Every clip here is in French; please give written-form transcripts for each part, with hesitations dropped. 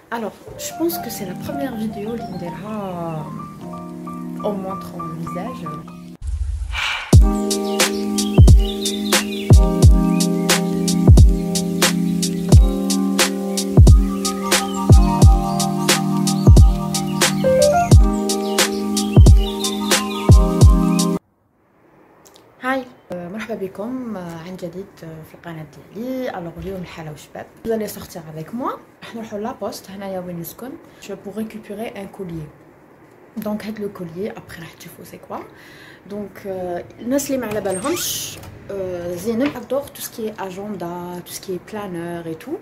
Alors, je pense que c'est la première vidéo en montrant le visage. هاي مرحبا بكم عن جديد في القناة ديالي. الوغ اليوم الحالة وشباب vous allez sortir avec moi راح نروحو لابوست هنايا وين نسكن pour récupérer un collier. Donc هاد لو collier après راح تشوفوا c'est quoi. Donc الناس اللي ما على بالهمش زينب adore tout ce qui est agenda, tout ce qui est planeur et tout.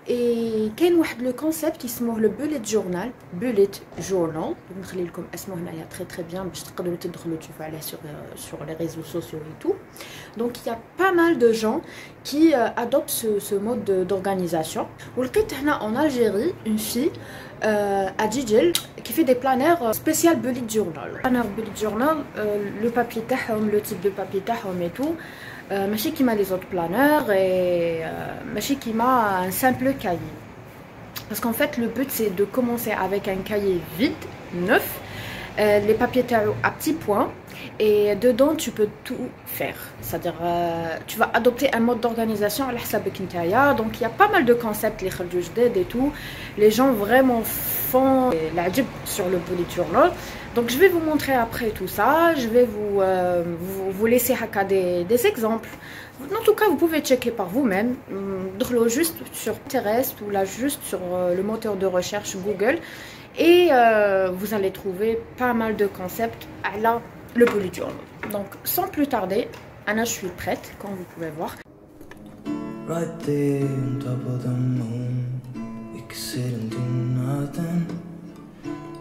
Et كاين واحد لو كونسيبت يسموه لو bullet journal, bullet journal. نخلي لكم اسمه هنايا très bien باش تقدروا تدخلوا تشوفوا عليه sur les réseaux sociaux et tout. Donc il y a pas mal de gens qui adoptent ce mode d'organisation. ولقيت هنا en Algérie une fille à Djidjel qui fait des planeurs spécial bullet journal. Planeur bullet journal, le papier تاعهم, le type de papier تاعهم et tout. ماشي كيما les autres planeurs et ماشي كيما un simple cahier. Parce qu'en fait le but c'est de commencer avec un cahier vide, neuf, les papiers à petits points et dedans tu peux tout faire. C'est-à-dire tu vas adopter un mode d'organisation à حسابك نتايا. Donc il y a pas mal de concepts les خرجوا جداد et tout. Les gens vraiment font العجب sur le bullet journal. Donc je vais vous montrer après tout ça, je vais vous laisser des exemples. En tout cas, vous pouvez checker par vous-même, juste sur Pinterest ou là juste sur le moteur de recherche Google et vous allez trouver pas mal de concepts à le bullet journal. Donc sans plus tarder, Anna, je suis prête, comme vous pouvez voir. Right there on top of the moon, we could sit and do nothing.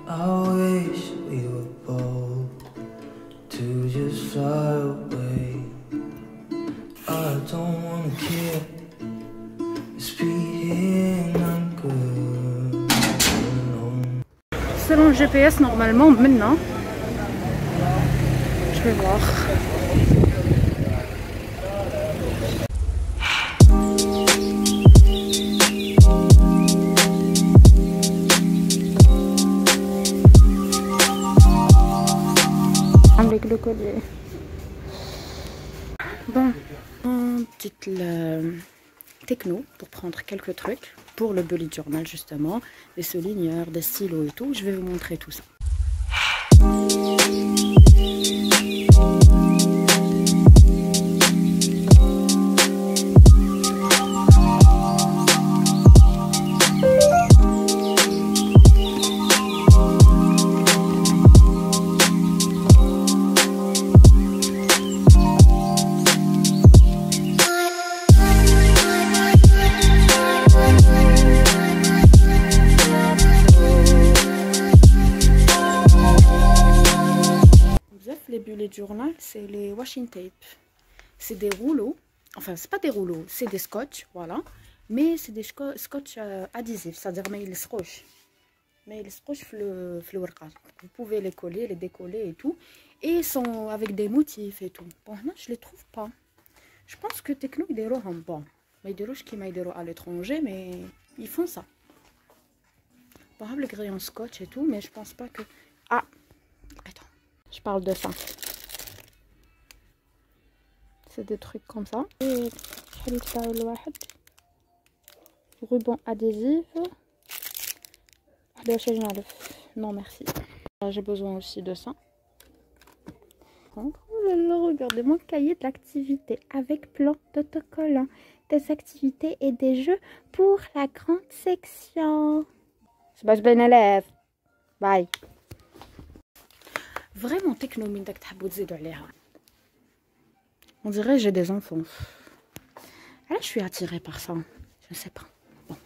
I wish we were bold to just fly away. I don't wanna care, just be here and I'm good alone. Selon le GPS, normalement, maintenant, je vais voir. Avec le collier. Bon, petite techno pour prendre quelques trucs pour le bullet journal justement, des souligneurs, des stylos et tout. Je vais vous montrer tout ça. Les bullets journal, c'est les washing tape. C'est des rouleaux, enfin c'est pas des rouleaux, c'est des scotch, voilà. Mais c'est des scotch adhésifs, c'est-à-dire mais ils se rochent. Mais ils se rochent le workout. Vous pouvez les coller, les décoller et tout. Et ils sont avec des motifs et tout. Bon, non, je les trouve pas. Je pense que Techno, ils déroulent en bon. Mais ils déroulent qui m'a déroulé à l'étranger, mais ils font ça. Bon, le crayon scotch et tout, mais je pense pas que... Ah, attends. Je parle de ça. C'est des trucs comme ça. Et ruban adhésif. Non merci. J'ai besoin aussi de ça. Oh là là, regardez mon cahier d'activité avec plan d'autocollant, des activités et des jeux pour la grande section. C'est pas bien élève. Bye. Vraiment techno من داك تحبوا تزيدوا عليها. On dirait j'ai des enfants. Là je suis attirée par ça. Je ne sais pas. Bon.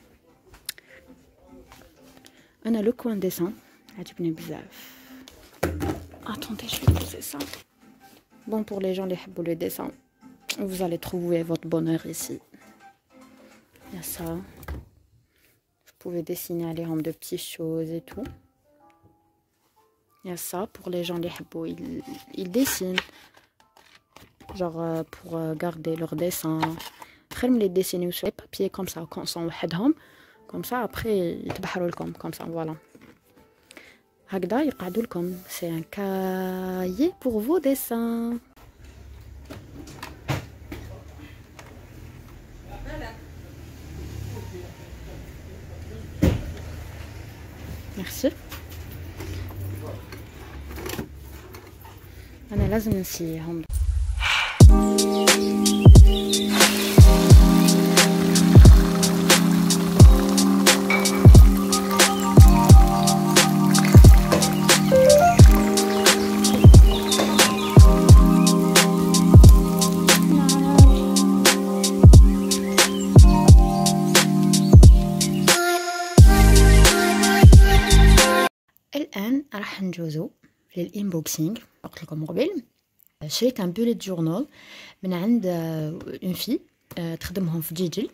On a le coin dessin. عجبني بزاف. Attendez, je vais poser ça. Bon, pour les gens qui aiment le dessin, vous allez trouver votre bonheur ici. Il y a ça. Vous pouvez dessiner à l'herbe de petites choses et tout. Il y a ça pour les gens qui ils dessinent. Genre pour garder leur dessin. خير من les dessiner sur les papiers comme ça quand sont وحدهم comme ça après يتبحروا لكم comme ça voilà. هكذا يقعدوا لكم. C'est un cahier pour vos dessins. Merci. أنا لازم نسيهم. الآن راح نجوزو للإنبوكسينغ. قلت لكم قبل شريت ان بوليت جورنال من عند اون في تخدمهم في جيجل.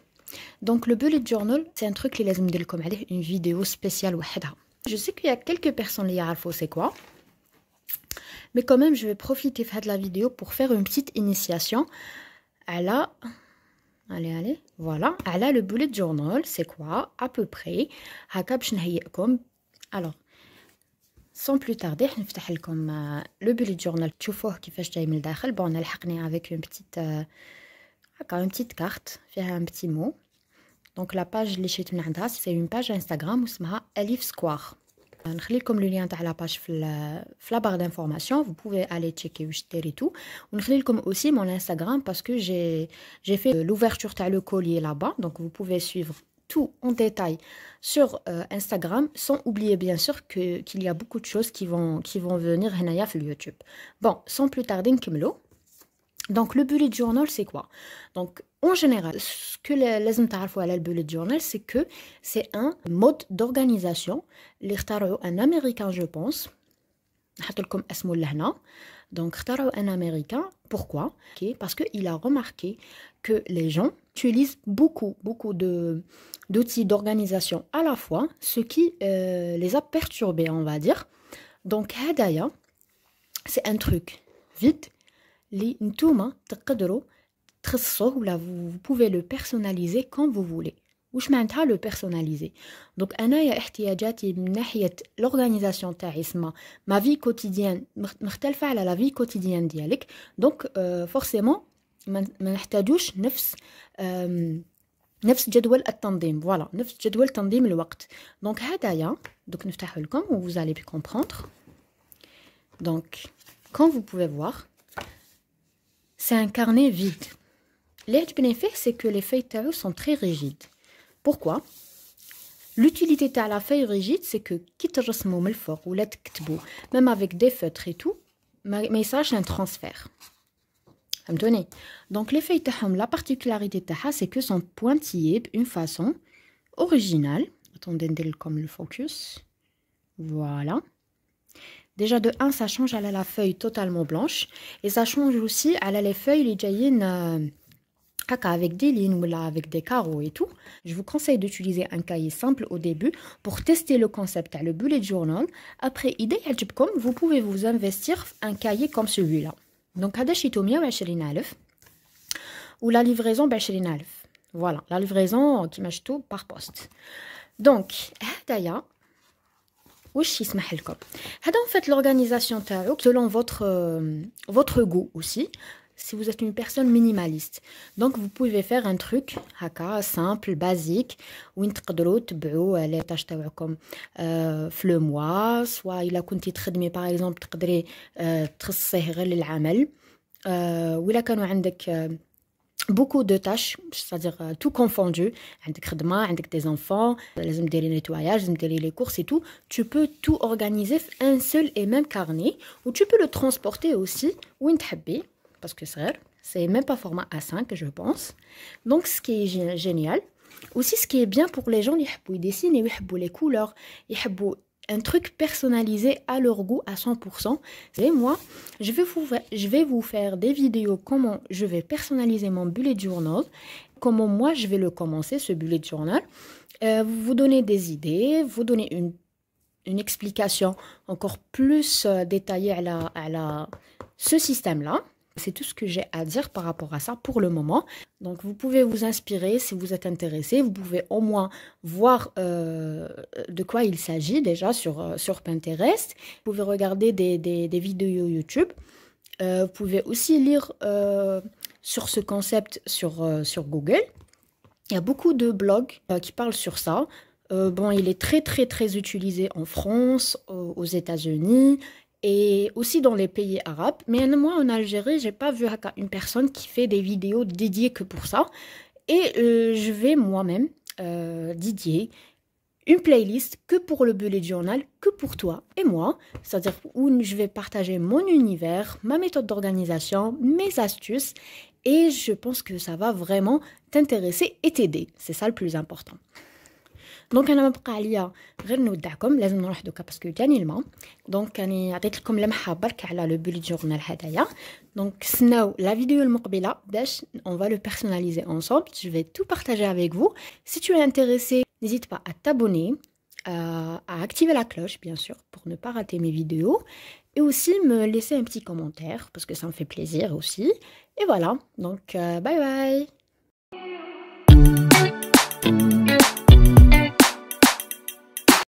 دونك لو بوليت جورنال سي ان تروك اللي لازم ندير لكم عليه اون فيديو سبيسيال وحدها. جو سي كو يا كلكو بيرسون اللي يعرفوا سي كوا، مي كو ميم جو في بروفيتي في هاد لا فيديو بور فير اون بتيت انيسياسيون على علي فوالا على لو بوليت جورنال سي كوا ا بو بري هكا باش نهيئكم. الوغ sans plus tarder نفتح لكم لو بوليت جورنال تشوفوه كيفاش جاي من الداخل. بون انا لحقني افيك اون بتيت هكا اون بتيت كارت فيها ان بتي مو. دونك لا باج اللي شريت من عندها سي اون باج انستغرام اسمها اليف سكوار. نخلي لكم لو لين تاع لا باج في لا بار دانفورماسيون، vous pouvez aller checker واش ديريتو. ونخلي لكم aussi mon Instagram parce que j'ai fait l'ouverture تاع le collier là-bas, donc vous pouvez suivre tout en détail sur Instagram, sans oublier bien sûr qu'il y a beaucoup de choses qui vont venir هنايا في YouTube. Bon, sans plus tarder نكملو. Donc le bullet journal c'est quoi? Donc en général, ce que لازم تعرفوا على le bullet journal c'est que c'est un mode d'organisation اللي اخترعه un américain je pense. نحط لكم اسمه لهنا. Donc اخترعه un américain. Pourquoi? Okay, parce que il a remarqué que les gens utilisent beaucoup d'outils d'organisation à la fois, ce qui les a perturbés, on va dire. Donc hadaya, c'est un truc vite li ntouma تقدروا تخصصوه ولا vous pouvez le personnaliser quand vous voulez. واش معناتها لو بيرسوناليزي؟ دونك انايا احتياجاتي من ناحيه لورغانيزاسيون تاعي اسمها ما في كوتيديان مختلفه على لا في كوتيديان ديالك. دونك فورسيمون ما نحتاجوش نفس جدول التنظيم. فوالا نفس جدول تنظيم الوقت. دونك هدايا دوك نفتحه لكم و vous allez comprendre. Donc comme vous pouvez voir c'est un carnet vide. اللي عجبني فيه c'est que les feuilles تاعو sont très rigides. Pourquoi? L'utilité de la feuille rigide, c'est que qui te ressemble من الفوق ولا تكتبوا même avec des feutres et tout, ما يصيرش un transfert. فهمتوني؟ Donc les feuilles تاعهم la particularité تاعها c'est que sont pointillées d'une façon originale. Attendez ندير لكم le focus. Voilà. Déjà de 1 ça change à la feuille totalement blanche et ça change aussi à les feuilles اللي جايين avec des lignes ou là avec des carreaux et tout. Je vous conseille d'utiliser un cahier simple au début pour tester le concept le bullet journal. Après, idée يعجبكم, vous pouvez vous investir un cahier comme celui-là. Donc هذا شيتو 120,000 ou la livraison ب20,000. Voilà, la livraison كيما شفتوا par poste. Donc هدايا واش يسمح لكم. هذا en fait l'organisation تاعو selon votre goût aussi. Si vous êtes une personne minimaliste, donc vous pouvez faire un truc haka simple, basique, où تقدروا تبعوا les tâches تاعكم في le mois, soit إلا كنتي تخدمي par exemple تقدري تخصصيه غير للعمل, وإلا كانوا عندك beaucoup de tâches, c'est-à-dire tout confondu, عندك خدمة, عندك des enfants, لازم ديري nettoyage, لازم ديري les courses et tout, tu peux tout organiser في un seul et même carnet, ou tu peux le transporter aussi وين تحبي. Parce que c'est même pas format A5 je pense. Donc ce qui est génial aussi, ce qui est bien pour les gens qui aiment dessiner, qui aiment les couleurs, qui aiment un truc personnalisé à leur goût à 100%. Et moi je vais vous faire des vidéos comment je vais personnaliser mon bullet journal, comment moi je vais le commencer ce bullet journal, vous donner des idées, vous donner une explication encore plus détaillée à ce système là. C'est tout ce que j'ai à dire par rapport à ça pour le moment. Donc vous pouvez vous inspirer si vous êtes intéressé. Vous pouvez au moins voir de quoi il s'agit déjà sur Pinterest. Vous pouvez regarder des vidéos YouTube. Vous pouvez aussi lire sur ce concept sur Google. Il y a beaucoup de blogs qui parlent sur ça. Bon, il est très très très utilisé en France, aux États-Unis et aussi dans les pays arabes. Mais moi, en Algérie, j'ai pas vu une personne qui fait des vidéos dédiées que pour ça. Et je vais moi-même dédier une playlist que pour le bullet journal, que pour toi et moi. C'est-à-dire où je vais partager mon univers, ma méthode d'organisation, mes astuces. Et je pense que ça va vraiment t'intéresser et t'aider. C'est ça le plus important. دونك انا ما بقى عليا غير نودعكم لازم نروح دوكا باسكو جاني الماء دونك راني عطيت لكم لمحه برك على لو بوليت جورنال هدايا دونك سناو لا فيديو المقبله باش on va le personnaliser ensemble. Je vais tout partager avec vous. Si tu es intéressé, n'hésite pas à t'abonner, à activer la cloche bien sûr pour ne pas rater mes vidéos et aussi me laisser un petit commentaire parce que ça me fait plaisir aussi. Et voilà, donc bye bye.